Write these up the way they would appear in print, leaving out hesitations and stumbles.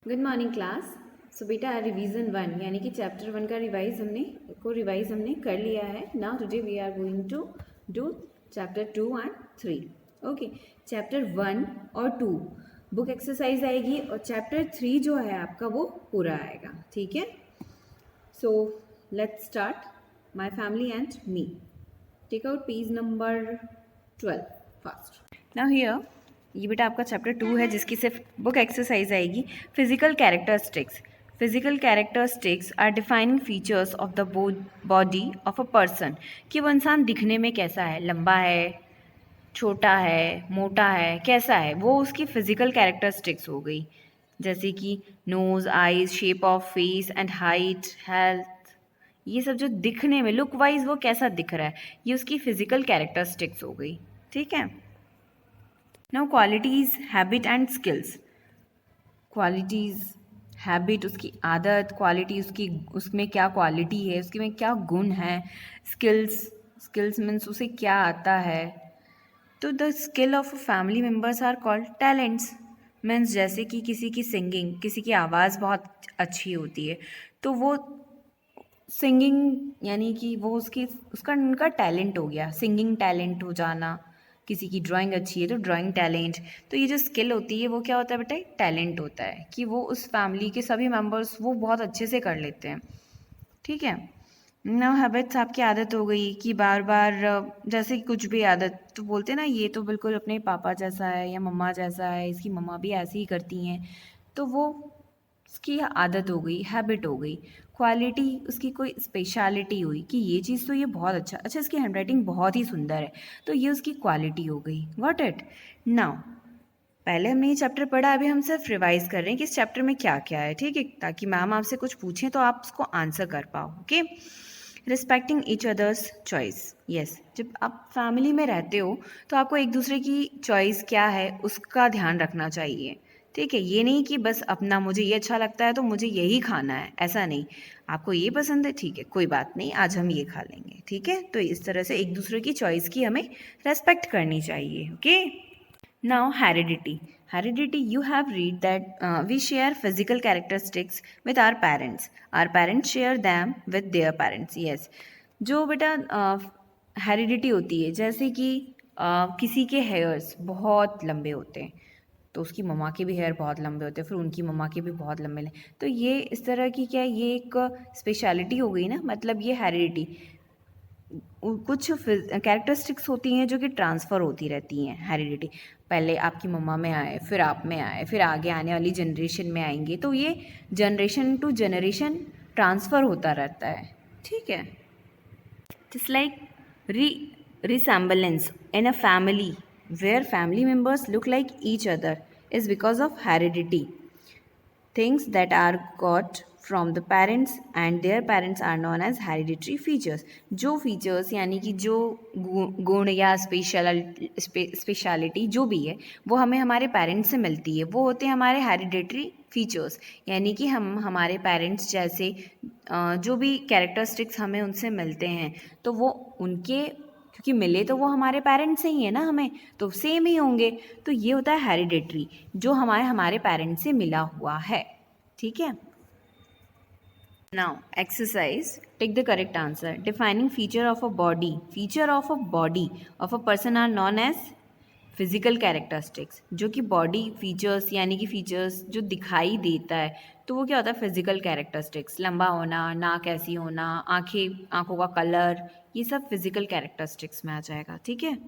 Good morning class. सो बेटा revision 1 यानी कि चैप्टर 1 का रिवाइज हमने कर लिया है। Now today we are going to do chapter 2 and 3। Okay, chapter 1 और 2 बुक एक्सरसाइज आएगी और चैप्टर 3 जो है आपका वो पूरा आएगा। ठीक है, so let's start. My family and me. Take out page number 12 fast. Now here ये बेटा आपका चैप्टर 2 है जिसकी सिर्फ बुक एक्सरसाइज आएगी। Physical characteristics. Physical characteristics are defining features of the body of a person, कि वो इंसान दिखने में कैसा है, लंबा है, छोटा है, मोटा है, कैसा है, वो उसकी फिजिकल कैरेक्टरिस्टिक्स हो गई। जैसे कि nose, eyes, shape of face and height, health, ये सब जो दिखने में लुक वाइज वो कैसा दिख रहा है, ये उसकी फिजिकल कैरेक्टरिस्टिक्स हो गई। ठीक है, now qualities, habit and skills. Qualities, habit उसकी आदत, क्वालिटी उसकी, उसमें क्या क्वालिटी है, उसके में क्या गुण है। स्किल्स, स्किल्स मीन्स उसे क्या आता है। तो the skill of family members are called talents. Means जैसे कि किसी की सिंगिंग, किसी की आवाज़ बहुत अच्छी होती है तो वो सिंगिंग यानी कि वो उसका उनका टैलेंट हो गया, सिंगिंग टैलेंट हो जाना। किसी की ड्राइंग अच्छी है तो ड्राइंग टैलेंट। तो ये जो स्किल होती है वो क्या होता है बेटा, टैलेंट होता है कि वो उस फैमिली के सभी मेंबर्स वो बहुत अच्छे से कर लेते हैं। ठीक है, ना हैबिट्स आपकी आदत हो गई कि बार बार जैसे कि कुछ भी आदत तो बोलते हैं ना, ये तो बिल्कुल अपने पापा जैसा है या मम्मा जैसा है, इसकी मम्मा भी ऐसे ही करती हैं, तो वो उसकी आदत हो गई, हैबिट हो गई। क्वालिटी उसकी कोई स्पेशलिटी हुई कि ये चीज़ तो ये बहुत अच्छा इसकी हैंडराइटिंग बहुत ही सुंदर है, तो ये उसकी क्वालिटी हो गई। व्हाट इट नाउ, पहले हमने ये चैप्टर पढ़ा, अभी हम सिर्फ रिवाइज कर रहे हैं कि इस चैप्टर में क्या क्या है। ठीक है, ताकि मैम आपसे कुछ पूछें तो आप उसको आंसर कर पाओ। Okay, respecting each others choice. Yes, जब आप फैमिली में रहते हो तो आपको एक दूसरे की चॉइस क्या है उसका ध्यान रखना चाहिए। ठीक है, ये नहीं कि बस अपना मुझे ये अच्छा लगता है तो मुझे यही खाना है, ऐसा नहीं। आपको ये पसंद है, ठीक है, कोई बात नहीं, आज हम ये खा लेंगे। ठीक है, तो इस तरह से एक दूसरे की चॉइस की हमें रेस्पेक्ट करनी चाहिए। Okay, now, heredity. Heredity, you have read that we share physical characteristics with our parents. Our parents share them with their parents. Yes. जो बेटा हेरिडिटी होती है, जैसे कि किसी के हेयर्स बहुत लंबे होते हैं तो उसकी मम्मा के भी हेयर बहुत लंबे होते हैं, फिर उनकी मम्मा के भी बहुत लंबे तो ये इस तरह की क्या, ये एक स्पेशलिटी हो गई ना, मतलब ये हेरिडिटी। कुछ कैरेक्टरिस्टिक्स होती हैं जो कि ट्रांसफ़र होती रहती हैं, हेरिडिटी। पहले आपकी मम्मा में आए, फिर आप में आए, फिर आगे आने वाली जनरेशन में आएंगे, तो ये जनरेशन टू जनरेशन ट्रांसफ़र होता रहता है। ठीक है, just like resemblance in a family where family members look like each other is because of heredity. Things that are got from the parents and their parents are known as hereditary features. जो features यानी कि जो गुण या speciality जो भी है वो हमें हमारे पेरेंट्स से मिलती है, वो होते हैं हमारे हेरिडिटरी फीचर्स। यानी कि हम हमारे पेरेंट्स जैसे जो भी कैरेक्टरिस्टिक्स हमें उनसे मिलते हैं तो वो उनके, क्योंकि मिले तो वो हमारे पेरेंट्स से ही है ना, हमें तो सेम ही होंगे। तो ये होता है हेरिडिटरी, जो हमारे हमारे पेरेंट्स से मिला हुआ है। ठीक है, now exercise, take the correct answer. Defining feature of a body, feature of a body of a person are known as physical characteristics. जो कि बॉडी फीचर्स यानी कि फीचर्स जो दिखाई देता है तो वो क्या होता है, फिजिकल कैरेक्टरिस्टिक्स। लंबा होना, नाक ऐसी होना, आंखें, आंखों का कलर, ये सब फिजिकल कैरेक्टरिस्टिक्स में आ जाएगा। ठीक है,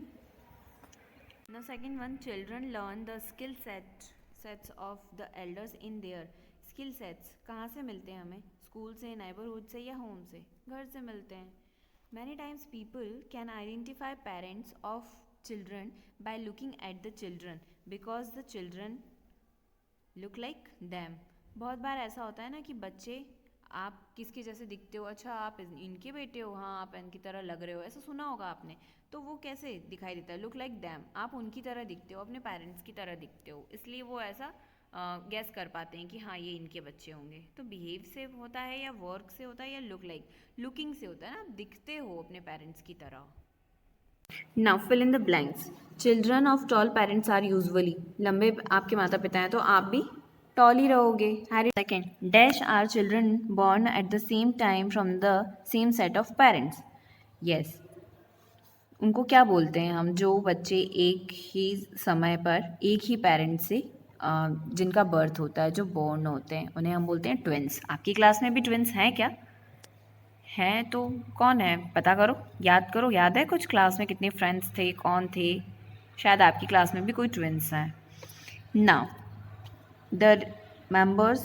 Now second one, children learn the skill sets of the elders in their skill sets. कहाँ से मिलते हैं हमें, स्कूल से, नेबरहुड से या होम से, घर से मिलते हैं। Many times people can identify parents of children by looking at the children because the children look like them. बहुत बार ऐसा होता है ना कि बच्चे, आप किसके जैसे दिखते हो, अच्छा आप इनके बेटे हो, हाँ आप इनकी तरह लग रहे हो, ऐसा सुना होगा आपने। तो वो कैसे दिखाई देता है, लुक लाइक दैम, आप उनकी तरह दिखते हो, अपने पेरेंट्स की तरह दिखते हो, इसलिए वो ऐसा गैस कर पाते हैं कि हाँ ये इनके बच्चे होंगे। तो बिहेव से होता है या वर्क से होता है या लुकिंग से होता है ना, आप दिखते हो अपने पेरेंट्स की तरह। Now fill in the blanks. Children of tall parents are usually, लंबे आपके माता पिता हैं तो आप भी टॉल ही रहोगे। हैरी second, dash are children born at the same time from the same set of parents. Yes, उनको क्या बोलते हैं हम, जो बच्चे एक ही समय पर एक ही पेरेंट्स से जिनका बर्थ होता है, जो बॉर्न होते हैं, उन्हें हम बोलते हैं ट्विन्स। आपकी क्लास में भी ट्विन्स हैं क्या? हैं तो कौन है पता करो, याद करो। याद है कुछ क्लास में कितने फ्रेंड्स थे, कौन थे? शायद आपकी क्लास में भी कोई ट्विन्स हैं। Now the members,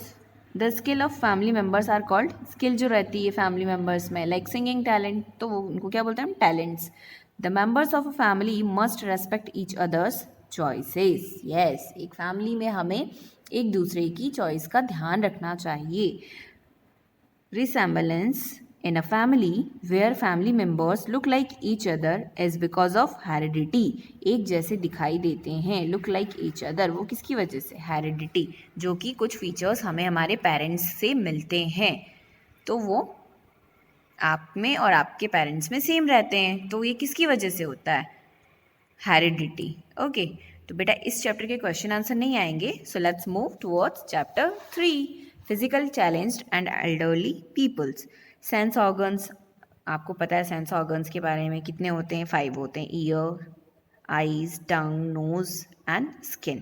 the skill of family members are called, skill जो रहती है फैमिली मेम्बर्स में, लाइक सिंगिंग टैलेंट, तो वो उनको क्या बोलते हैं हम? Talents. The members of a family must respect each others choices. Yes, एक फैमिली में हमें एक दूसरे की चॉइस का ध्यान रखना चाहिए। Resemblance in a family where family members look like each other is because of heredity। एक जैसे दिखाई देते हैं, look like each other, वो किसकी वजह से? heredity, जो कि कुछ फीचर्स हमें हमारे पेरेंट्स से मिलते हैं, तो वो आप में और आपके पेरेंट्स में सेम रहते हैं। तो ये किसकी वजह से होता है? हेरिडिटी। ओके, तो बेटा इस चैप्टर के क्वेश्चन आंसर नहीं आएंगे, so let's move towards chapter 3, physical challenged and elderly peoples. Sense organs, आपको पता है सेंस ऑर्गन्स के बारे में, कितने होते हैं? 5 होते हैं, ear, eyes, tongue, nose and skin.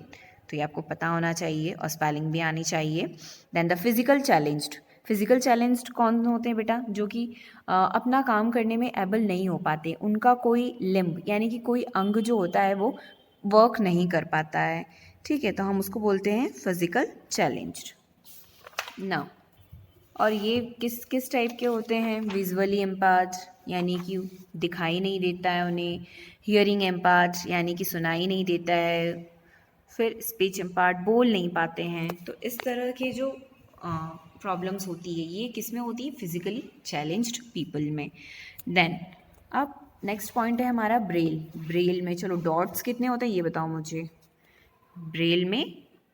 तो ये आपको पता होना चाहिए और स्पेलिंग भी आनी चाहिए। Then the physical challenged, physical challenged कौन होते हैं बेटा? जो कि अपना काम करने में एबल नहीं हो पाते, उनका कोई लिम्ब यानी कि कोई अंग जो होता है वो वर्क नहीं कर पाता है, ठीक है, तो हम उसको बोलते हैं फिजिकल चैलेंज्ड। नाउ, और ये किस किस टाइप के होते हैं? विजुअली इम्पायर्ड, यानी कि दिखाई नहीं देता है उन्हें। हियरिंग इम्पायर्ड, यानी कि सुनाई नहीं देता है। फिर स्पीच इम्पायर्ड, बोल नहीं पाते हैं। तो इस तरह के जो प्रॉब्लम्स होती है, ये किस में होती है? फिजिकली चैलेंज्ड पीपल में। देन अब नेक्स्ट पॉइंट है हमारा ब्रेल। ब्रेल में चलो डॉट्स कितने होते हैं ये बताओ मुझे। ब्रेल में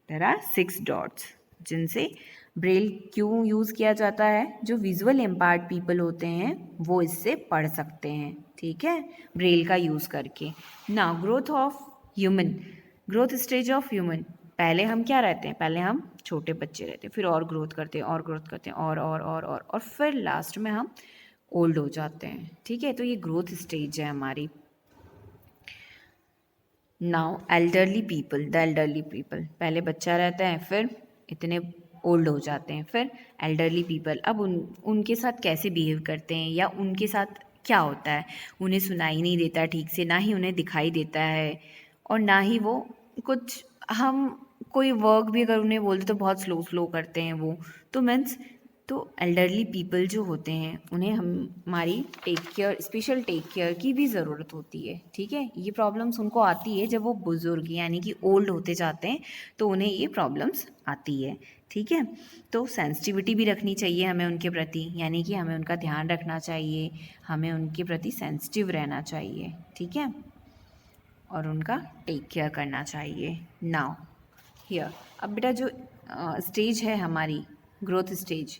देयर आर 6 डॉट्स, जिनसे ब्रेल क्यों यूज़ किया जाता है? जो विजुअल इम्पायर्ड पीपल होते हैं वो इससे पढ़ सकते हैं, ठीक है, ब्रेल का यूज़ करके। ना growth of human, growth stage of human, पहले हम क्या रहते हैं? पहले हम छोटे बच्चे रहते हैं, फिर और ग्रोथ करते हैं, और ग्रोथ करते हैं, और फिर लास्ट में हम ओल्ड हो जाते हैं, ठीक है, तो ये ग्रोथ स्टेज है हमारी। Now elderly people, the elderly people, पहले बच्चा रहता है, फिर इतने ओल्ड हो जाते हैं, फिर एल्डरली पीपल। अब उनके साथ कैसे बिहेव करते हैं, या उनके साथ क्या होता है? उन्हें सुनाई नहीं देता ठीक से, ना ही उन्हें दिखाई देता है, और ना ही वो कुछ, हम कोई वर्क भी अगर उन्हें बोलते तो बहुत स्लो स्लो करते हैं वो, तो मीन्स, तो एल्डरली पीपल जो होते हैं उन्हें हमारी take care, special take care की भी ज़रूरत होती है, ठीक है। ये प्रॉब्लम्स उनको आती है जब वो बुज़ुर्ग यानी कि ओल्ड होते जाते हैं, तो उन्हें ये प्रॉब्लम्स आती है, ठीक है। तो सेंसिटिविटी भी रखनी चाहिए हमें उनके प्रति, यानी कि हमें उनका ध्यान रखना चाहिए, हमें उनके प्रति सेंसिटिव रहना चाहिए, ठीक है, और उनका टेक केयर करना चाहिए। नाउ हियर, अब बेटा जो स्टेज है हमारी ग्रोथ स्टेज,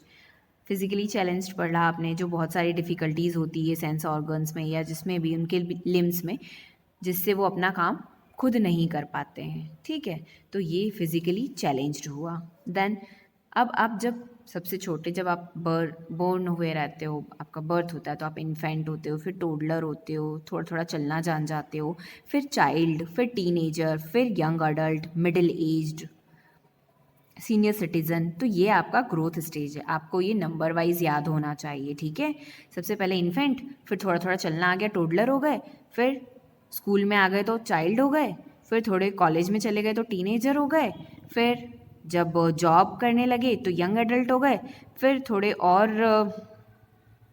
फिजिकली चैलेंज्ड पढ़ा आपने, जो बहुत सारी डिफ़िकल्टीज़ होती है सेंस ऑर्गन्स में या जिसमें भी उनके लिम्स में, जिससे वो अपना काम खुद नहीं कर पाते हैं, ठीक है, तो ये फिजिकली चैलेंज्ड हुआ। देन अब आप जब सबसे छोटे, जब आप बोर्न हुए रहते हो, आपका बर्थ होता है, तो आप इन्फेंट होते हो, फिर टोडलर होते हो, थोड़ा थोड़ा चलना जान जाते हो, फिर चाइल्ड, फिर टीनेजर, फिर young adult, middle aged, senior citizen. तो ये आपका ग्रोथ स्टेज है, आपको ये नंबर वाइज याद होना चाहिए, ठीक है। सबसे पहले इन्फेंट, फिर थोड़ा थोड़ा चलना आ गया, टोडलर हो गए, फिर स्कूल में आ गए तो चाइल्ड हो गए, फिर थोड़े कॉलेज में चले गए तो टीनेजर हो गए, फिर जब जॉब करने लगे तो यंग एडल्ट हो गए, फिर थोड़े और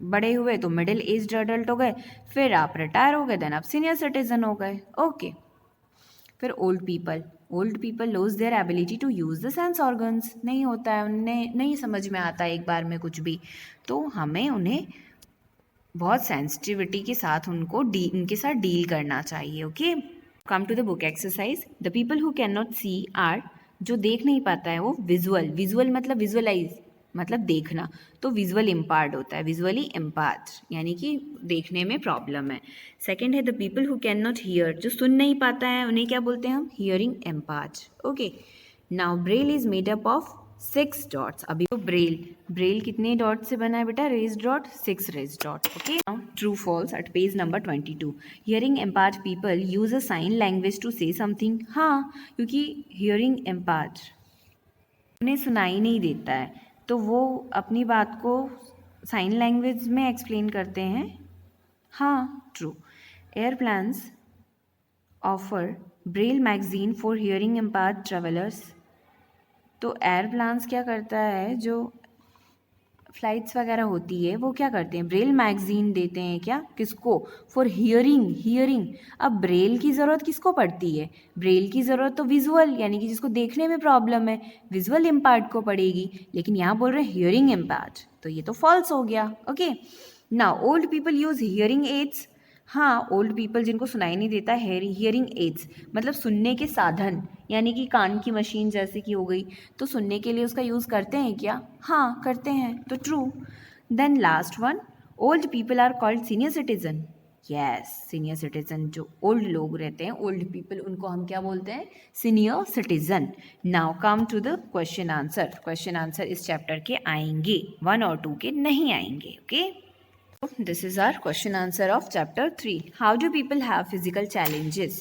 बड़े हुए तो मिडिल एज्ड एडल्ट हो गए, फिर आप रिटायर हो गए, देन आप सीनियर सिटीज़न हो गए, ओके। फिर old people lose their ability to use the sense organs, नहीं होता है, उन्हें नहीं समझ में आता एक बार में कुछ भी, तो हमें उन्हें बहुत सेंसिटिविटी के साथ उनके साथ डील करना चाहिए, okay. Come to the book exercise. The people who can not see are, जो देख नहीं पाता है वो विजुअल मतलब विजुअलाइज मतलब देखना, तो विजुअल इम्पायर्ड होता है, विजुअली इम्पायर्ड यानी कि देखने में प्रॉब्लम है। सेकंड है the people who can not here, जो सुन नहीं पाता है उन्हें क्या बोलते हैं हम? Hearing impaired, okay. Now braille is made up of 6 dots. अभी तो ब्रेल कितने डॉट से बना है बेटा? Raised dot, 6 raised dot. Okay, now true false at page number 22. Hearing impaired people use a sign language to say something. हाँ, क्योंकि hearing impaired उन्हें सुनाई नहीं देता है, तो वो अपनी बात को साइन लैंग्वेज में एक्सप्लेन करते हैं. हाँ, true. Airplanes offer Braille magazine for hearing impaired travellers. तो एयरप्लान्स क्या करता है, जो फ्लाइट्स वगैरह होती है वो क्या करते हैं, ब्रेल मैगजीन देते हैं. क्या, किसको? For hearing. अब ब्रेल की ज़रूरत किसको पड़ती है? ब्रेल की ज़रूरत तो विजुअल, यानी कि जिसको देखने में प्रॉब्लम है, विजुअल इम्पैर्ड को पड़ेगी. लेकिन यहाँ बोल रहे हैं हियरिंग इम्पैर्ड, तो ये तो फॉल्स हो गया. Okay, now old people use hearing aids. हाँ, ओल्ड पीपल जिनको सुनाई नहीं देता, हियरिंग एड्स मतलब सुनने के साधन, यानी कि कान की मशीन जैसे कि हो गई, तो सुनने के लिए उसका यूज़ करते हैं क्या? हाँ, करते हैं, तो true. Then last one, old people are called senior citizen. Yes, senior citizen, जो ओल्ड लोग रहते हैं, ओल्ड पीपल, उनको हम क्या बोलते हैं? Senior citizen. Now come to the question answer. Question answer इस चैप्टर के आएंगे, 1 और 2 के नहीं आएंगे. Okay, this is our question answer of chapter 3. How do people have physical challenges?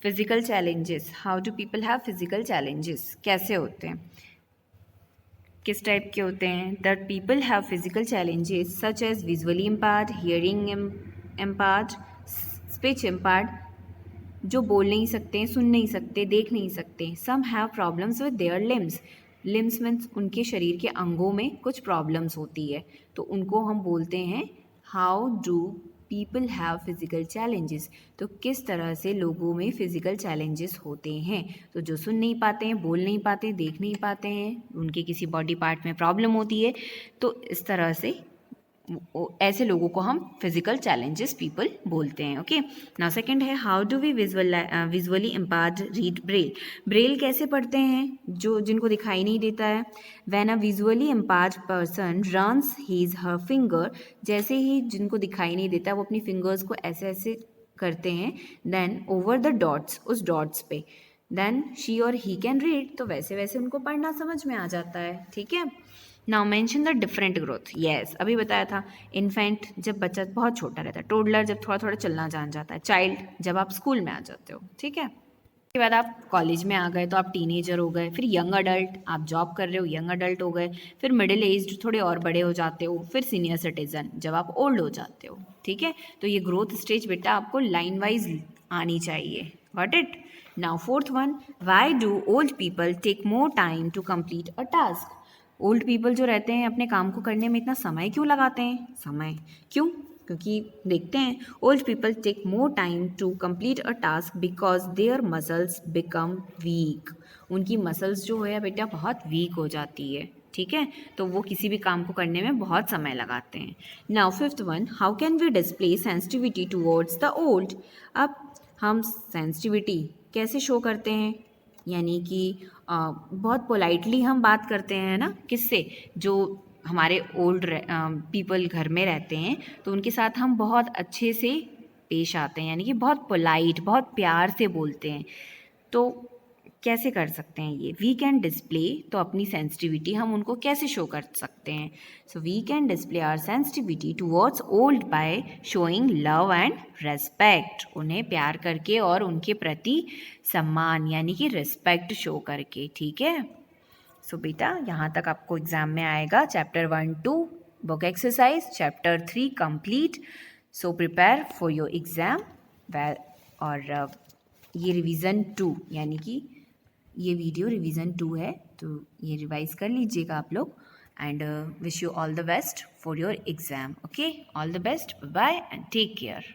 Physical challenges. How do people have physical challenges? कैसे होते हैं, किस टाइप के होते हैं? That people have physical challenges such as visually impaired, hearing impaired, speech impaired, जो बोल नहीं सकते, सुन नहीं सकते, देख नहीं सकते. Some have problems with their limbs. Limbs means उनके शरीर के अंगों में कुछ प्रॉब्लम्स होती है, तो उनको हम बोलते हैं how do people have physical challenges. तो किस तरह से लोगों में फ़िज़िकल चैलेंजेस होते हैं? तो जो सुन नहीं पाते हैं, बोल नहीं पाते, देख नहीं पाते हैं, उनके किसी बॉडी पार्ट में प्रॉब्लम होती है, तो इस तरह से ऐसे लोगों को हम फिजिकल चैलेंजेस पीपल बोलते हैं. ओके, नाउ सेकंड है, how do we visually impaired read braille. Braille कैसे पढ़ते हैं, जो जिनको दिखाई नहीं देता है? When a visually impaired person runs his her finger, जैसे ही जिनको दिखाई नहीं देता वो अपनी फिंगर्स को ऐसे ऐसे करते हैं, देन ओवर द डॉट्स, उस डॉट्स पे, देन शी और ही कैन रीड, तो वैसे वैसे उनको पढ़ना समझ में आ जाता है. ठीक है, now mention the different growth. Yes, अभी बताया था, इन्फेंट जब बच्चा बहुत छोटा रहता है, टोडलर जब थोड़ा थोड़ा चलना जान जाता है, चाइल्ड जब आप स्कूल में आ जाते हो. ठीक है, उसके बाद आप कॉलेज में आ गए तो आप टीनेजर हो गए, फिर यंग अडल्ट, आप जॉब कर रहे हो, यंग अडल्ट हो गए, फिर मिडिल एज, थोड़े और बड़े हो जाते हो, फिर सीनियर सिटीजन जब आप ओल्ड हो जाते हो. ठीक है, तो ये ग्रोथ स्टेज बेटा आपको लाइन वाइज आनी चाहिए. Got it. Now fourth one, why do old people take more time to complete a task. Old people जो रहते हैं अपने काम को करने में इतना समय क्यों लगाते हैं? समय क्यों? क्योंकि देखते हैं, old people take more time to complete a task because their muscles become weak. उनकी मसल्स जो है बेटा बहुत वीक हो जाती है. ठीक है, तो वो किसी भी काम को करने में बहुत समय लगाते हैं. Now fifth one, how can we display sensitivity towards the old. अब हम सेंसिटिविटी कैसे शो करते हैं, यानी कि बहुत पोलाइटली हम बात करते हैं ना, किससे? जो हमारे ओल्ड पीपल घर में रहते हैं, तो उनके साथ हम बहुत अच्छे से पेश आते हैं, यानी कि बहुत पोलाइट, बहुत प्यार से बोलते हैं. तो कैसे कर सकते हैं ये? वी कैन डिस्प्ले, तो अपनी सेंसिटिविटी हम उनको कैसे शो कर सकते हैं? So we can display our sensitivity towards old by showing love and respect. उन्हें प्यार करके और उनके प्रति सम्मान यानी कि रिस्पेक्ट शो करके. ठीक है, सो बेटा यहाँ तक आपको एग्जाम में आएगा chapter 1-2 book exercise, chapter 3 complete. So prepare for your exam. और ये रिवीजन 2, यानी कि ये वीडियो रिवीजन 2 है, तो ये रिवाइज कर लीजिएगा आप लोग. And wish you all the best for your exam. Okay, all the best, bye and take care.